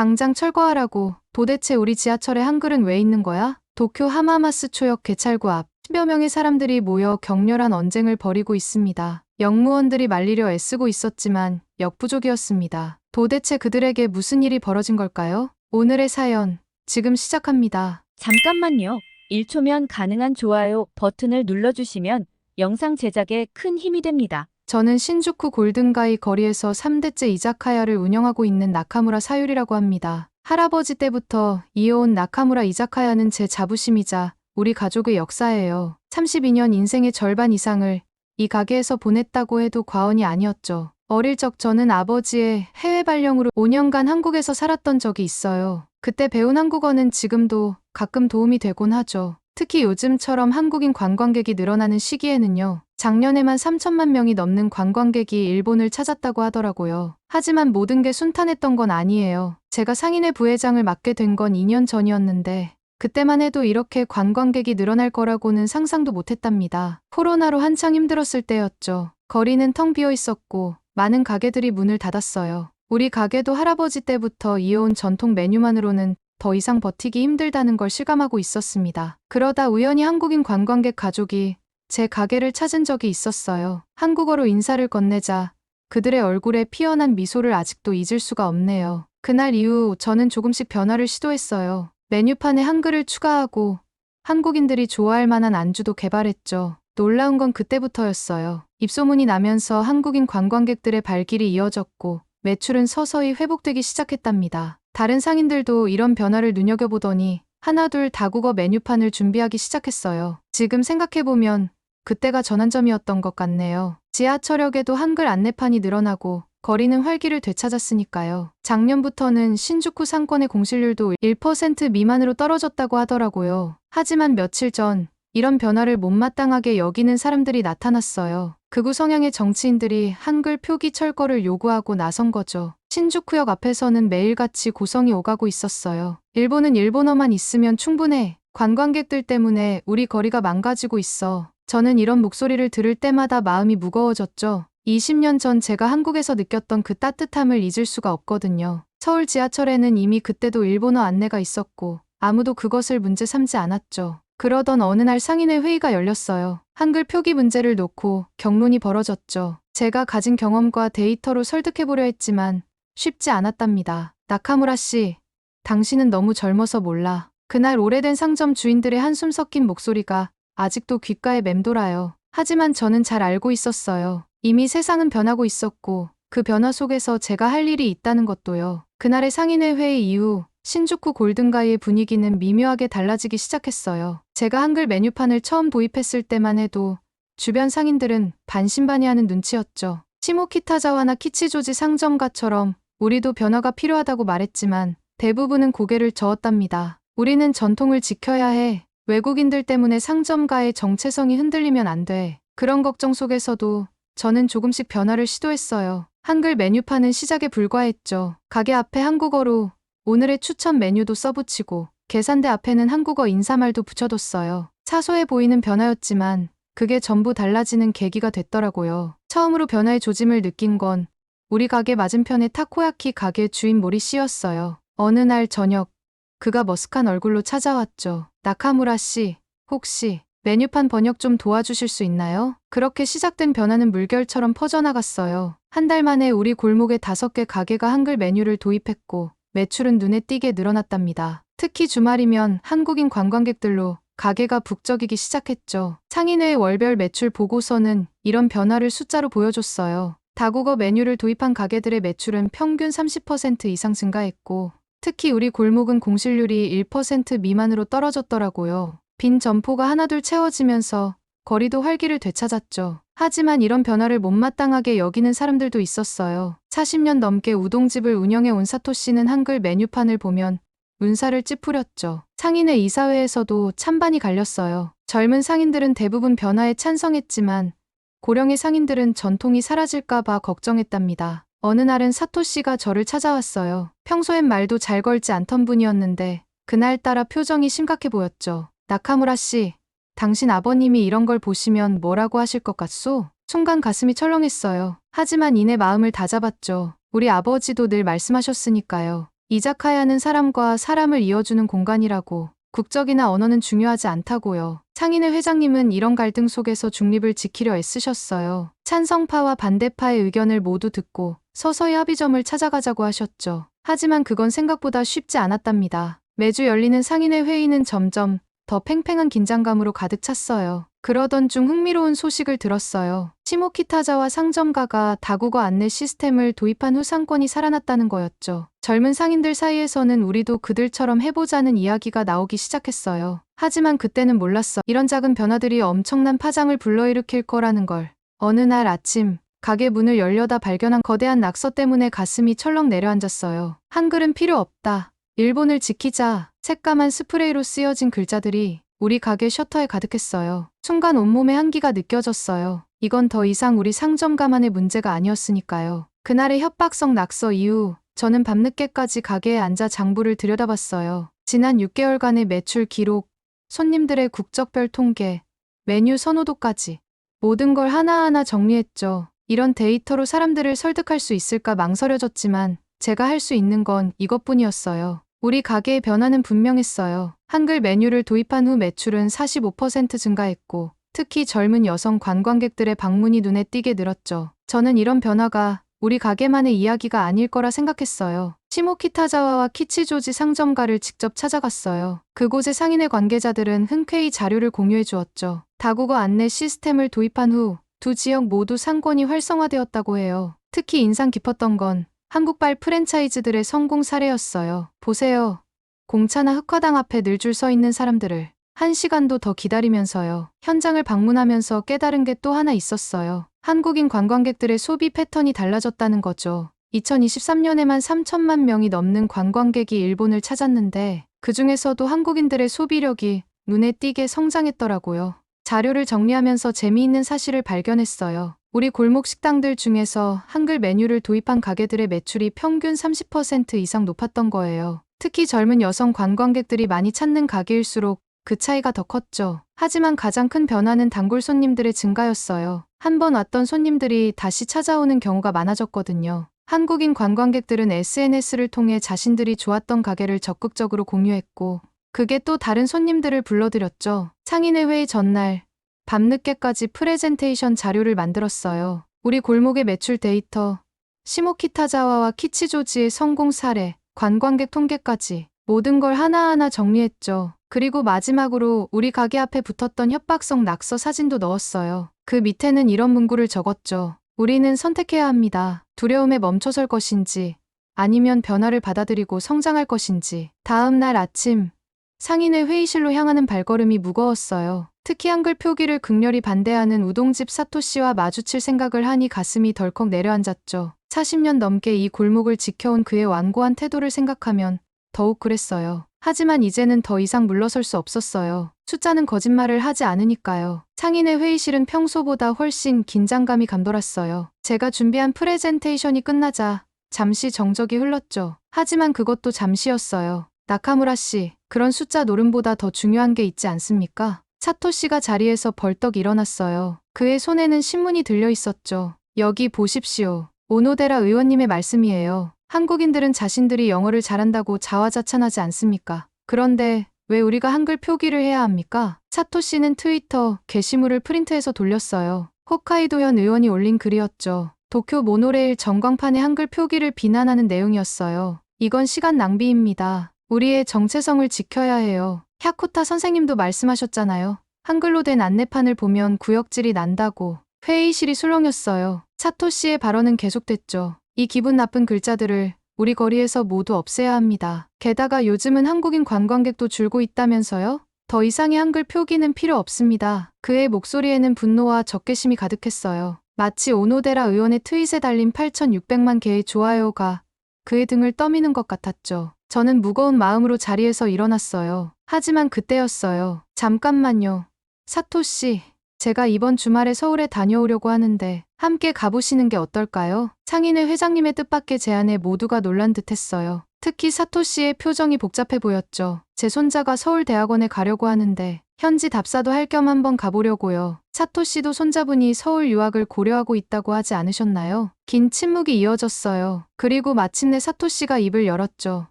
당장 철거하라고. 도대체 우리 지하철에 한글은 왜 있는 거야? 도쿄 하마마스 초역 개찰구 앞 10여 명의 사람들이 모여 격렬한 언쟁을 벌이고 있습니다. 역무원들이 말리려 애쓰고 있었지만 역부족이었습니다. 도대체 그들에게 무슨 일이 벌어진 걸까요? 오늘의 사연, 지금 시작합니다. 잠깐만요. 1초면 가능한 좋아요 버튼을 눌러주시면 영상 제작에 큰 힘이 됩니다. 저는 신주쿠 골든가이 거리에서 3대째 이자카야를 운영하고 있는 나카무라 사유리라고 합니다. 할아버지 때부터 이어온 나카무라 이자카야는 제 자부심이자 우리 가족의 역사예요. 32년 인생의 절반 이상을 이 가게에서 보냈다고 해도 과언이 아니었죠. 어릴 적 저는 아버지의 해외 발령으로 5년간 한국에서 살았던 적이 있어요. 그때 배운 한국어는 지금도 가끔 도움이 되곤 하죠. 특히 요즘처럼 한국인 관광객이 늘어나는 시기에는요. 작년에만 3천만 명이 넘는 관광객이 일본을 찾았다고 하더라고요. 하지만 모든 게 순탄했던 건 아니에요. 제가 상인회 부회장을 맡게 된 건 2년 전이었는데 그때만 해도 이렇게 관광객이 늘어날 거라고는 상상도 못했답니다. 코로나로 한창 힘들었을 때였죠. 거리는 텅 비어 있었고 많은 가게들이 문을 닫았어요. 우리 가게도 할아버지 때부터 이어온 전통 메뉴만으로는 더 이상 버티기 힘들다는 걸 실감하고 있었습니다. 그러다 우연히 한국인 관광객 가족이 제 가게를 찾은 적이 있었어요. 한국어로 인사를 건네자 그들의 얼굴에 피어난 미소를 아직도 잊을 수가 없네요. 그날 이후 저는 조금씩 변화를 시도했어요. 메뉴판에 한글을 추가하고 한국인들이 좋아할 만한 안주도 개발했죠. 놀라운 건 그때부터였어요. 입소문이 나면서 한국인 관광객들의 발길이 이어졌고 매출은 서서히 회복되기 시작했답니다. 다른 상인들도 이런 변화를 눈여겨보더니 하나둘 다국어 메뉴판을 준비하기 시작했어요. 지금 생각해보면 그때가 전환점이었던 것 같네요. 지하철역에도 한글 안내판이 늘어나고 거리는 활기를 되찾았으니까요. 작년부터는 신주쿠 상권의 공실률도 1% 미만으로 떨어졌다고 하더라고요. 하지만 며칠 전 이런 변화를 못마땅하게 여기는 사람들이 나타났어요. 극우 성향의 정치인들이 한글 표기 철거를 요구하고 나선 거죠. 신주쿠역 앞에서는 매일같이 고성이 오가고 있었어요. 일본은 일본어만 있으면 충분해. 관광객들 때문에 우리 거리가 망가지고 있어. 저는 이런 목소리를 들을 때마다 마음이 무거워졌죠. 20년 전 제가 한국에서 느꼈던 그 따뜻함을 잊을 수가 없거든요. 서울 지하철에는 이미 그때도 일본어 안내가 있었고 아무도 그것을 문제 삼지 않았죠. 그러던 어느 날 상인회 회의가 열렸어요. 한글 표기 문제를 놓고 격론이 벌어졌죠. 제가 가진 경험과 데이터로 설득해보려 했지만 쉽지 않았답니다. 나카무라 씨, 당신은 너무 젊어서 몰라. 그날 오래된 상점 주인들의 한숨 섞인 목소리가 아직도 귓가에 맴돌아요. 하지만 저는 잘 알고 있었어요. 이미 세상은 변하고 있었고 그 변화 속에서 제가 할 일이 있다는 것도요. 그날의 상인회 회의 이후 신주쿠 골든가이의 분위기는 미묘하게 달라지기 시작했어요. 제가 한글 메뉴판을 처음 도입했을 때만 해도 주변 상인들은 반신반의하는 눈치였죠. 시모키타자와나 키치조지 상점가처럼 우리도 변화가 필요하다고 말했지만 대부분은 고개를 저었답니다. 우리는 전통을 지켜야 해. 외국인들 때문에 상점가의 정체성이 흔들리면 안 돼. 그런 걱정 속에서도 저는 조금씩 변화를 시도했어요. 한글 메뉴판은 시작에 불과했죠. 가게 앞에 한국어로 오늘의 추천 메뉴도 써붙이고 계산대 앞에는 한국어 인사말도 붙여뒀어요. 사소해 보이는 변화였지만 그게 전부 달라지는 계기가 됐더라고요. 처음으로 변화의 조짐을 느낀 건 우리 가게 맞은편의 타코야키 가게 주인 모리 씨였어요. 어느 날 저녁 그가 머쓱한 얼굴로 찾아왔죠. 나카무라 씨, 혹시 메뉴판 번역 좀 도와주실 수 있나요? 그렇게 시작된 변화는 물결처럼 퍼져나갔어요. 한 달 만에 우리 골목에 5개 가게가 한글 메뉴를 도입했고 매출은 눈에 띄게 늘어났답니다. 특히 주말이면 한국인 관광객들로 가게가 북적이기 시작했죠. 상인회의 월별 매출 보고서는 이런 변화를 숫자로 보여줬어요. 다국어 메뉴를 도입한 가게들의 매출은 평균 30% 이상 증가했고 특히 우리 골목은 공실률이 1% 미만으로 떨어졌더라고요. 빈 점포가 하나둘 채워지면서 거리도 활기를 되찾았죠. 하지만 이런 변화를 못마땅하게 여기는 사람들도 있었어요. 40년 넘게 우동집을 운영해 온 사토 씨는 한글 메뉴판을 보면 눈살을 찌푸렸죠. 상인회 이사회에서도 찬반이 갈렸어요. 젊은 상인들은 대부분 변화에 찬성했지만 고령의 상인들은 전통이 사라질까봐 걱정했답니다. 어느 날은 사토 씨가 저를 찾아왔어요. 평소엔 말도 잘 걸지 않던 분이었는데 그날따라 표정이 심각해 보였죠. 나카무라 씨, 당신 아버님이 이런 걸 보시면 뭐라고 하실 것 같소? 순간 가슴이 철렁했어요. 하지만 이내 마음을 다잡았죠. 우리 아버지도 늘 말씀하셨으니까요. 이자카야는 사람과 사람을 이어주는 공간이라고. 국적이나 언어는 중요하지 않다고요. 상인회 회장님은 이런 갈등 속에서 중립을 지키려 애쓰셨어요. 찬성파와 반대파의 의견을 모두 듣고 서서히 합의점을 찾아가자고 하셨죠. 하지만 그건 생각보다 쉽지 않았답니다. 매주 열리는 상인회 회의는 점점 더 팽팽한 긴장감으로 가득 찼어요. 그러던 중 흥미로운 소식을 들었어요. 시모키타자와 상점가가 다국어 안내 시스템을 도입한 후 상권이 살아났다는 거였죠. 젊은 상인들 사이에서는 우리도 그들처럼 해보자는 이야기가 나오기 시작했어요. 하지만 그때는 몰랐어. 이런 작은 변화들이 엄청난 파장을 불러일으킬 거라는 걸. 어느 날 아침 가게 문을 열려다 발견한 거대한 낙서 때문에 가슴이 철렁 내려앉았어요. 한글은 필요 없다. 일본을 지키자. 새까만 스프레이로 쓰여진 글자들이 우리 가게 셔터에 가득했어요. 순간 온몸에 한기가 느껴졌어요. 이건 더 이상 우리 상점가만의 문제가 아니었으니까요. 그날의 협박성 낙서 이후 저는 밤늦게까지 가게에 앉아 장부를 들여다봤어요. 지난 6개월간의 매출 기록, 손님들의 국적별 통계, 메뉴 선호도까지 모든 걸 하나하나 정리했죠. 이런 데이터로 사람들을 설득할 수 있을까 망설여졌지만 제가 할 수 있는 건 이것뿐이었어요. 우리 가게의 변화는 분명했어요. 한글 메뉴를 도입한 후 매출은 45% 증가했고 특히 젊은 여성 관광객들의 방문이 눈에 띄게 늘었죠. 저는 이런 변화가 우리 가게만의 이야기가 아닐 거라 생각했어요. 시모키타자와와 키치조지 상점가를 직접 찾아갔어요. 그곳의 상인회 관계자들은 흔쾌히 자료를 공유해 주었죠. 다국어 안내 시스템을 도입한 후 두 지역 모두 상권이 활성화되었다고 해요. 특히 인상 깊었던 건 한국발 프랜차이즈들의 성공 사례였어요. 보세요. 공차나 흑화당 앞에 늘 줄 서 있는 사람들을 1시간도 더 기다리면서요. 현장을 방문하면서 깨달은 게 또 하나 있었어요. 한국인 관광객들의 소비 패턴이 달라졌다는 거죠. 2023년에만 3천만 명이 넘는 관광객이 일본을 찾았는데 그 중에서도 한국인들의 소비력이 눈에 띄게 성장했더라고요. 자료를 정리하면서 재미있는 사실을 발견했어요. 우리 골목 식당들 중에서 한글 메뉴를 도입한 가게들의 매출이 평균 30% 이상 높았던 거예요. 특히 젊은 여성 관광객들이 많이 찾는 가게일수록 그 차이가 더 컸죠. 하지만 가장 큰 변화는 단골 손님들의 증가였어요. 한 번 왔던 손님들이 다시 찾아오는 경우가 많아졌거든요. 한국인 관광객들은 SNS를 통해 자신들이 좋았던 가게를 적극적으로 공유했고 그게 또 다른 손님들을 불러들였죠. 상인회 회의 전날 밤늦게까지 프레젠테이션 자료를 만들었어요. 우리 골목의 매출 데이터, 시모키타자와와 키치조지의 성공 사례, 관광객 통계까지 모든 걸 하나하나 정리했죠. 그리고 마지막으로 우리 가게 앞에 붙었던 협박성 낙서 사진도 넣었어요. 그 밑에는 이런 문구를 적었죠. 우리는 선택해야 합니다. 두려움에 멈춰설 것인지 아니면 변화를 받아들이고 성장할 것인지. 다음 날 아침 상인회 회의실로 향하는 발걸음이 무거웠어요. 특히 한글 표기를 극렬히 반대하는 우동집 사토씨와 마주칠 생각을 하니 가슴이 덜컥 내려앉았죠. 40년 넘게 이 골목을 지켜온 그의 완고한 태도를 생각하면 더욱 그랬어요. 하지만 이제는 더 이상 물러설 수 없었어요. 숫자는 거짓말을 하지 않으니까요. 상인회 회의실은 평소보다 훨씬 긴장감이 감돌았어요. 제가 준비한 프레젠테이션이 끝나자 잠시 정적이 흘렀죠. 하지만 그것도 잠시였어요. 나카무라 씨, 그런 숫자 노름보다 더 중요한 게 있지 않습니까? 사토 씨가 자리에서 벌떡 일어났어요. 그의 손에는 신문이 들려 있었죠. 여기 보십시오. 오노데라 의원님의 말씀이에요. 한국인들은 자신들이 영어를 잘한다고 자화자찬하지 않습니까? 그런데 왜 우리가 한글 표기를 해야 합니까? 사토 씨는 트위터 게시물을 프린트해서 돌렸어요. 홋카이도현 의원이 올린 글이었죠. 도쿄 모노레일 전광판에 한글 표기를 비난하는 내용이었어요. 이건 시간 낭비입니다. 우리의 정체성을 지켜야 해요. 샤코타 선생님도 말씀하셨잖아요. 한글로 된 안내판을 보면 구역질이 난다고. 회의실이 술렁였어요. 사토 씨의 발언은 계속됐죠. 이 기분 나쁜 글자들을 우리 거리에서 모두 없애야 합니다. 게다가 요즘은 한국인 관광객도 줄고 있다면서요? 더 이상의 한글 표기는 필요 없습니다. 그의 목소리에는 분노와 적개심이 가득했어요. 마치 오노데라 의원의 트윗에 달린 8,600만 개의 좋아요가 그의 등을 떠미는 것 같았죠. 저는 무거운 마음으로 자리에서 일어났어요. 하지만 그때였어요. 잠깐만요. 사토 씨, 제가 이번 주말에 서울에 다녀오려고 하는데 함께 가보시는 게 어떨까요? 상인회 회장님의 뜻밖의 제안에 모두가 놀란 듯했어요. 특히 사토 씨의 표정이 복잡해 보였죠. 제 손자가 서울대학원에 가려고 하는데 현지 답사도 할 겸 한번 가보려고요. 사토 씨도 손자분이 서울 유학을 고려하고 있다고 하지 않으셨나요? 긴 침묵이 이어졌어요. 그리고 마침내 사토 씨가 입을 열었죠.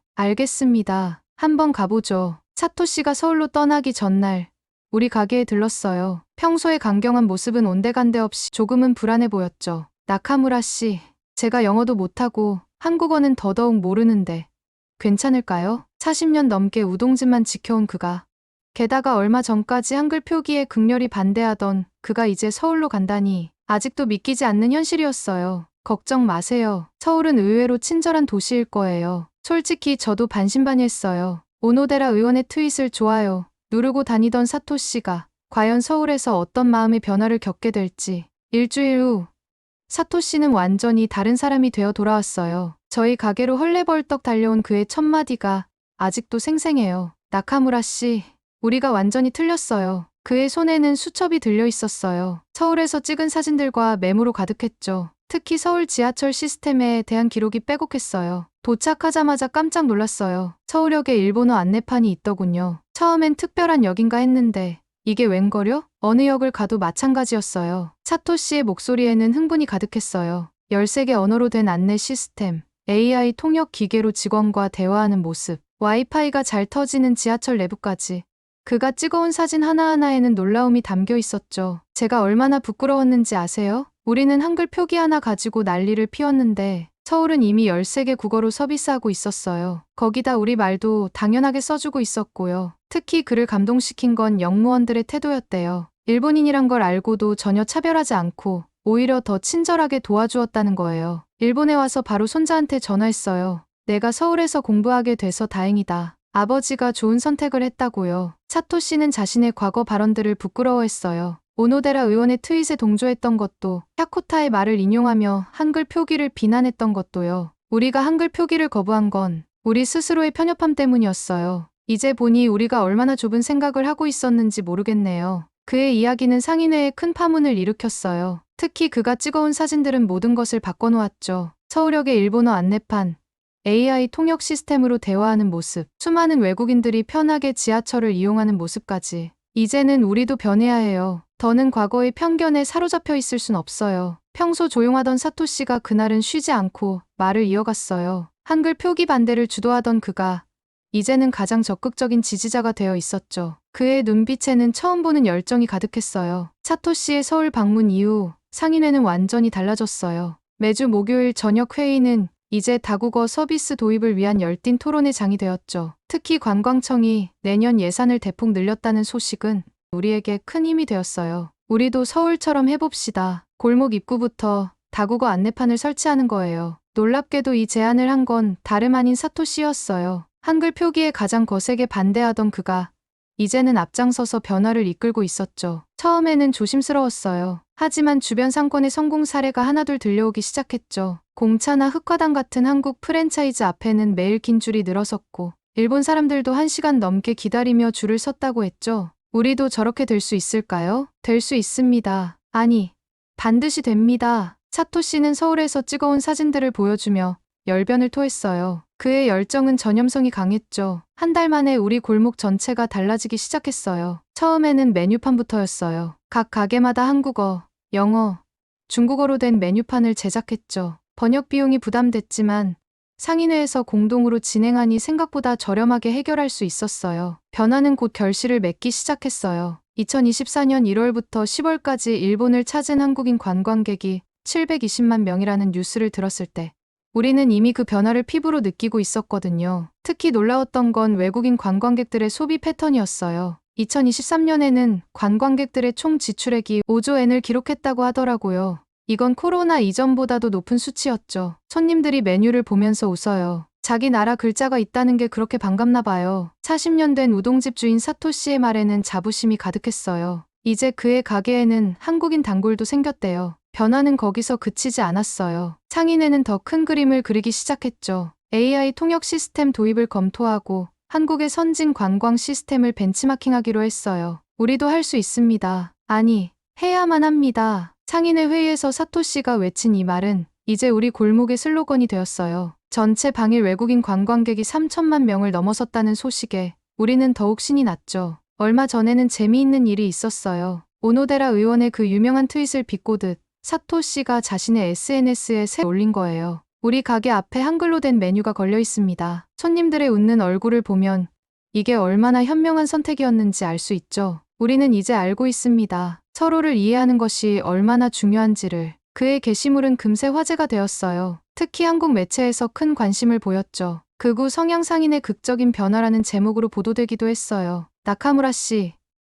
알겠습니다. 한번 가보죠. 사토 씨가 서울로 떠나기 전날 우리 가게에 들렀어요. 평소의 강경한 모습은 온데간데 없이 조금은 불안해 보였죠. 나카무라 씨, 제가 영어도 못하고 한국어는 더더욱 모르는데 괜찮을까요? 40년 넘게 우동집만 지켜온 그가, 게다가 얼마 전까지 한글 표기에 극렬히 반대하던 그가 이제 서울로 간다니 아직도 믿기지 않는 현실이었어요. 걱정 마세요. 서울은 의외로 친절한 도시일 거예요. 솔직히 저도 반신반의했어요. 오노데라 의원의 트윗을 좋아요 누르고 다니던 사토 씨가 과연 서울에서 어떤 마음의 변화를 겪게 될지. 일주일 후 사토 씨는 완전히 다른 사람이 되어 돌아왔어요. 저희 가게로 헐레벌떡 달려온 그의 첫 마디가 아직도 생생해요. 나카무라 씨, 우리가 완전히 틀렸어요. 그의 손에는 수첩이 들려 있었어요. 서울에서 찍은 사진들과 메모로 가득했죠. 특히 서울 지하철 시스템에 대한 기록이 빼곡했어요. 도착하자마자 깜짝 놀랐어요. 서울역에 일본어 안내판이 있더군요. 처음엔 특별한 역인가 했는데 이게 웬걸요? 어느 역을 가도 마찬가지였어요. 사토 씨의 목소리에는 흥분이 가득했어요. 13개 언어로 된 안내 시스템, AI 통역 기계로 직원과 대화하는 모습, 와이파이가 잘 터지는 지하철 내부까지. 그가 찍어온 사진 하나하나에는 놀라움이 담겨 있었죠. 제가 얼마나 부끄러웠는지 아세요? 우리는 한글 표기 하나 가지고 난리를 피웠는데 서울은 이미 13개 국어로 서비스하고 있었어요. 거기다 우리 말도 당연하게 써주고 있었고요. 특히 그를 감동시킨 건 역무원들의 태도였대요. 일본인이란 걸 알고도 전혀 차별하지 않고 오히려 더 친절하게 도와주었다는 거예요. 일본에 와서 바로 손자한테 전화했어요. 내가 서울에서 공부하게 돼서 다행이다. 아버지가 좋은 선택을 했다고요. 사토 씨는 자신의 과거 발언들을 부끄러워했어요. 오노데라 의원의 트윗에 동조했던 것도, 야코타의 말을 인용하며 한글 표기를 비난했던 것도요. 우리가 한글 표기를 거부한 건 우리 스스로의 편협함 때문이었어요. 이제 보니 우리가 얼마나 좁은 생각을 하고 있었는지 모르겠네요. 그의 이야기는 상인회에 큰 파문을 일으켰어요. 특히 그가 찍어온 사진들은 모든 것을 바꿔놓았죠. 서울역의 일본어 안내판, AI 통역 시스템으로 대화하는 모습, 수많은 외국인들이 편하게 지하철을 이용하는 모습까지. 이제는 우리도 변해야 해요. 더는 과거의 편견에 사로잡혀 있을 순 없어요. 평소 조용하던 사토 씨가 그날은 쉬지 않고 말을 이어갔어요. 한글 표기 반대를 주도하던 그가 이제는 가장 적극적인 지지자가 되어 있었죠. 그의 눈빛에는 처음 보는 열정이 가득했어요. 사토 씨의 서울 방문 이후 상인회는 완전히 달라졌어요. 매주 목요일 저녁 회의는 이제 다국어 서비스 도입을 위한 열띤 토론의 장이 되었죠. 특히 관광청이 내년 예산을 대폭 늘렸다는 소식은 우리에게 큰 힘이 되었어요. 우리도 서울처럼 해봅시다. 골목 입구부터 다국어 안내판을 설치하는 거예요. 놀랍게도 이 제안을 한 건 다름 아닌 사토 씨였어요. 한글 표기에 가장 거세게 반대하던 그가 이제는 앞장서서 변화를 이끌고 있었죠. 처음에는 조심스러웠어요. 하지만 주변 상권의 성공 사례가 하나둘 들려오기 시작했죠. 공차나 흑화당 같은 한국 프랜차이즈 앞에는 매일 긴 줄이 늘어섰고 일본 사람들도 1시간 넘게 기다리며 줄을 섰다고 했죠. 우리도 저렇게 될 수 있을까요? 될 수 있습니다. 아니, 반드시 됩니다. 사토 씨는 서울에서 찍어온 사진들을 보여주며 열변을 토했어요. 그의 열정은 전염성이 강했죠. 한 달 만에 우리 골목 전체가 달라지기 시작했어요. 처음에는 메뉴판부터였어요. 각 가게마다 한국어, 영어, 중국어로 된 메뉴판을 제작했죠. 번역 비용이 부담됐지만 상인회에서 공동으로 진행하니 생각보다 저렴하게 해결할 수 있었어요. 변화는 곧 결실을 맺기 시작했어요. 2024년 1월부터 10월까지 일본을 찾은 한국인 관광객이 720만 명이라는 뉴스를 들었을 때 우리는 이미 그 변화를 피부로 느끼고 있었거든요. 특히 놀라웠던 건 외국인 관광객들의 소비 패턴이었어요. 2023년에는 관광객들의 총 지출액이 5조 엔을 기록했다고 하더라고요. 이건 코로나 이전보다도 높은 수치였죠. 손님들이 메뉴를 보면서 웃어요. 자기 나라 글자가 있다는 게 그렇게 반갑나 봐요. 40년 된 우동집 주인 사토 씨의 말에는 자부심이 가득했어요. 이제 그의 가게에는 한국인 단골도 생겼대요. 변화는 거기서 그치지 않았어요. 상인회는 더 큰 그림을 그리기 시작했죠. AI 통역 시스템 도입을 검토하고 한국의 선진 관광 시스템을 벤치마킹하기로 했어요. 우리도 할 수 있습니다. 아니, 해야만 합니다. 상인회 회의에서 사토 씨가 외친 이 말은 이제 우리 골목의 슬로건이 되었어요. 전체 방일 외국인 관광객이 3천만 명을 넘어섰다는 소식에 우리는 더욱 신이 났죠. 얼마 전에는 재미있는 일이 있었어요. 오노데라 의원의 그 유명한 트윗을 비꼬듯 사토 씨가 자신의 SNS에 올린 거예요. 우리 가게 앞에 한글로 된 메뉴가 걸려 있습니다. 손님들의 웃는 얼굴을 보면 이게 얼마나 현명한 선택이었는지 알 수 있죠. 우리는 이제 알고 있습니다. 서로를 이해하는 것이 얼마나 중요한지를. 그의 게시물은 금세 화제가 되었어요. 특히 한국 매체에서 큰 관심을 보였죠. 극우 성향 상인의 극적인 변화라는 제목으로 보도되기도 했어요. 나카무라 씨,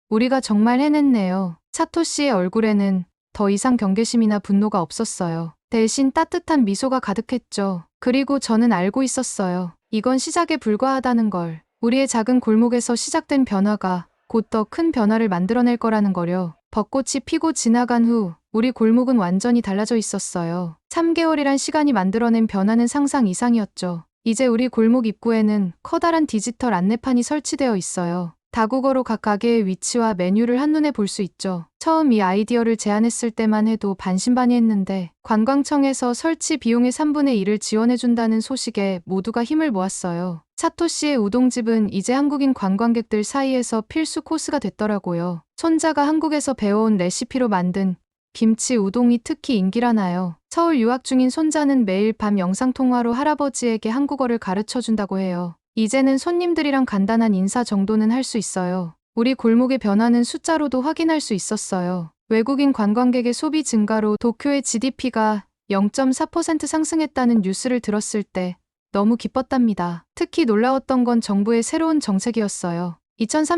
우리가 정말 해냈네요. 사토 씨의 얼굴에는 더 이상 경계심이나 분노가 없었어요. 대신 따뜻한 미소가 가득했죠. 그리고 저는 알고 있었어요. 이건 시작에 불과하다는 걸. 우리의 작은 골목에서 시작된 변화가 곧 더 큰 변화를 만들어낼 거라는 거려. 벚꽃이 피고 지나간 후 우리 골목은 완전히 달라져 있었어요. 3개월이란 시간이 만들어낸 변화는 상상 이상이었죠. 이제 우리 골목 입구에는 커다란 디지털 안내판이 설치되어 있어요. 다국어로 각 가게의 위치와 메뉴를 한눈에 볼 수 있죠. 처음 이 아이디어를 제안했을 때만 해도 반신반의했는데 관광청에서 설치 비용의 3분의 1을 지원해준다는 소식에 모두가 힘을 모았어요. 사토 씨의 우동집은 이제 한국인 관광객들 사이에서 필수 코스가 됐더라고요. 손자가 한국에서 배워온 레시피로 만든 김치 우동이 특히 인기라나요. 서울 유학 중인 손자는 매일 밤 영상통화로 할아버지에게 한국어를 가르쳐준다고 해요. 이제는 손님들이랑 간단한 인사 정도는 할 수 있어요. 우리 골목의 변화는 숫자로도 확인할 수 있었어요. 외국인 관광객의 소비 증가로 도쿄의 GDP가 0.4% 상승했다는 뉴스를 들었을 때 너무 기뻤답니다. 특히 놀라웠던 건 정부의 새로운 정책이었어요.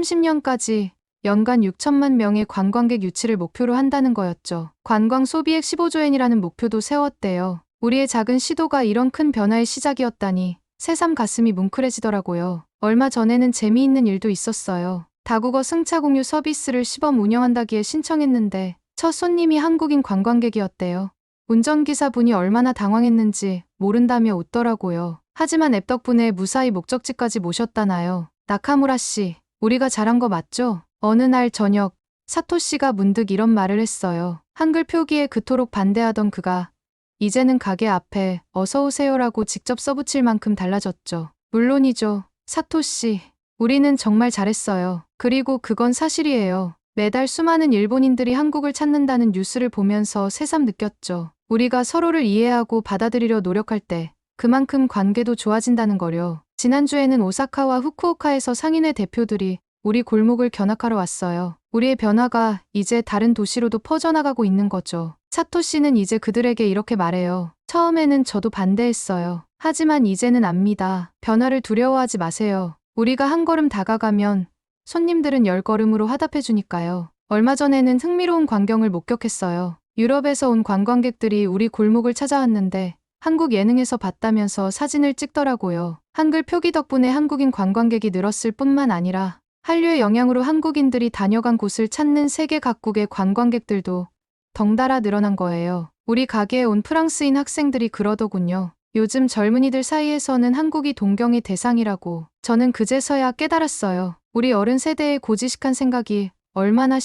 2030년까지 연간 6천만 명의 관광객 유치를 목표로 한다는 거였죠. 관광 소비액 15조엔이라는 목표도 세웠대요. 우리의 작은 시도가 이런 큰 변화의 시작이었다니 새삼 가슴이 뭉클해지더라고요. 얼마 전에는 재미있는 일도 있었어요. 다국어 승차 공유 서비스를 시범 운영한다기에 신청했는데 첫 손님이 한국인 관광객이었대요. 운전기사분이 얼마나 당황했는지 모른다며 웃더라고요. 하지만 앱 덕분에 무사히 목적지까지 모셨다나요. 나카무라 씨, 우리가 잘한 거 맞죠? 어느 날 저녁, 사토 씨가 문득 이런 말을 했어요. 한글 표기에 그토록 반대하던 그가 이제는 가게 앞에 어서오세요라고 직접 써붙일 만큼 달라졌죠. 물론이죠. 사토 씨, 우리는 정말 잘했어요. 그리고 그건 사실이에요. 매달 수많은 일본인들이 한국을 찾는다는 뉴스를 보면서 새삼 느꼈죠. 우리가 서로를 이해하고 받아들이려 노력할 때 그만큼 관계도 좋아진다는 거려. 지난주에는 오사카와 후쿠오카에서 상인회 대표들이 우리 골목을 견학하러 왔어요. 우리의 변화가 이제 다른 도시로도 퍼져나가고 있는 거죠. 사토 씨는 이제 그들에게 이렇게 말해요. 처음에는 저도 반대했어요. 하지만 이제는 압니다. 변화를 두려워하지 마세요. 우리가 한 걸음 다가가면 손님들은 10걸음으로 화답해 주니까요. 얼마 전에는 흥미로운 광경을 목격했어요. 유럽에서 온 관광객들이 우리 골목을 찾아왔는데 한국 예능에서 봤다면서 사진을 찍더라고요. 한글 표기 덕분에 한국인 관광객이 늘었을 뿐만 아니라 한류의 영향으로 한국인들이 다녀간 곳을 찾는 세계 각국의 관광객들도 덩달아 늘어난 거예요. 우리 가게에 온 프랑스인 학생들이 그러더군요. 요즘 젊은이들 사이에서는 한국이 동경의 대상이라고. 저는 그제서야 깨달았어요. 우리 어른 세대의 고지식한 생각이 얼마나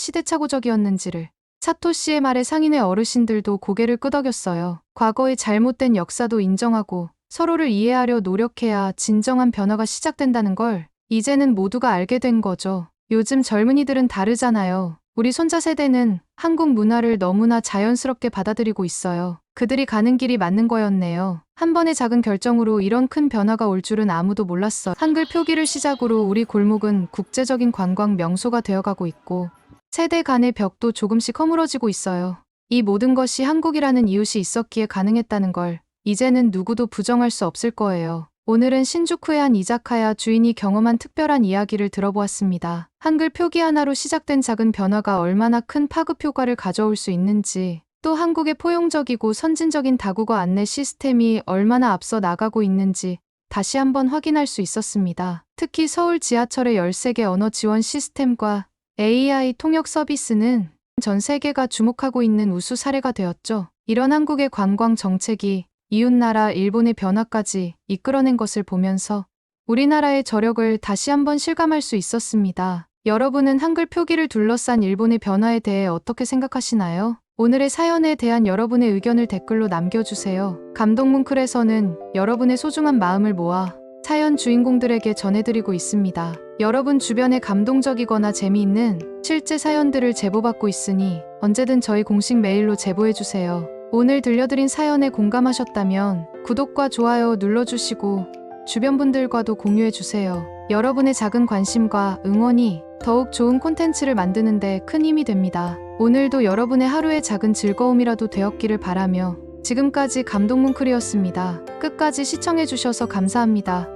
시대착오적이었는지를. 사토 씨의 말에 상인의 어르신들도 고개를 끄덕였어요. 과거의 잘못된 역사도 인정하고 서로를 이해하려 노력해야 진정한 변화가 시작된다는 걸 이제는 모두가 알게 된 거죠. 요즘 젊은이들은 다르잖아요. 우리 손자 세대는 한국 문화를 너무나 자연스럽게 받아들이고 있어요. 그들이 가는 길이 맞는 거였네요. 한 번의 작은 결정으로 이런 큰 변화가 올 줄은 아무도 몰랐어요. 한글 표기를 시작으로 우리 골목은 국제적인 관광 명소가 되어가고 있고 세대 간의 벽도 조금씩 허물어지고 있어요. 이 모든 것이 한국이라는 이웃이 있었기에 가능했다는 걸 이제는 누구도 부정할 수 없을 거예요. 오늘은 신주쿠의 한 이자카야 주인이 경험한 특별한 이야기를 들어보았습니다. 한글 표기 하나로 시작된 작은 변화가 얼마나 큰 파급 효과를 가져올 수 있는지, 또 한국의 포용적이고 선진적인 다국어 안내 시스템이 얼마나 앞서 나가고 있는지 다시 한번 확인할 수 있었습니다. 특히 서울 지하철의 13개 언어 지원 시스템과 AI 통역 서비스는 전 세계가 주목하고 있는 우수 사례가 되었죠. 이런 한국의 관광 정책이 이웃나라 일본의 변화까지 이끌어낸 것을 보면서 우리나라의 저력을 다시 한번 실감할 수 있었습니다. 여러분은 한글 표기를 둘러싼 일본의 변화에 대해 어떻게 생각하시나요? 오늘의 사연에 대한 여러분의 의견을 댓글로 남겨주세요. 감동문클에서는 여러분의 소중한 마음을 모아 사연 주인공들에게 전해드리고 있습니다. 여러분 주변에 감동적이거나 재미있는 실제 사연들을 제보받고 있으니 언제든 저희 공식 메일로 제보해주세요. 오늘 들려드린 사연에 공감하셨다면 구독과 좋아요 눌러주시고 주변 분들과도 공유해주세요. 여러분의 작은 관심과 응원이 더욱 좋은 콘텐츠를 만드는데 큰 힘이 됩니다. 오늘도 여러분의 하루의 작은 즐거움이라도 되었기를 바라며 지금까지 감동뭉클이었습니다. 끝까지 시청해주셔서 감사합니다.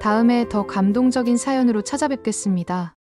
다음에 더 감동적인 사연으로 찾아뵙겠습니다.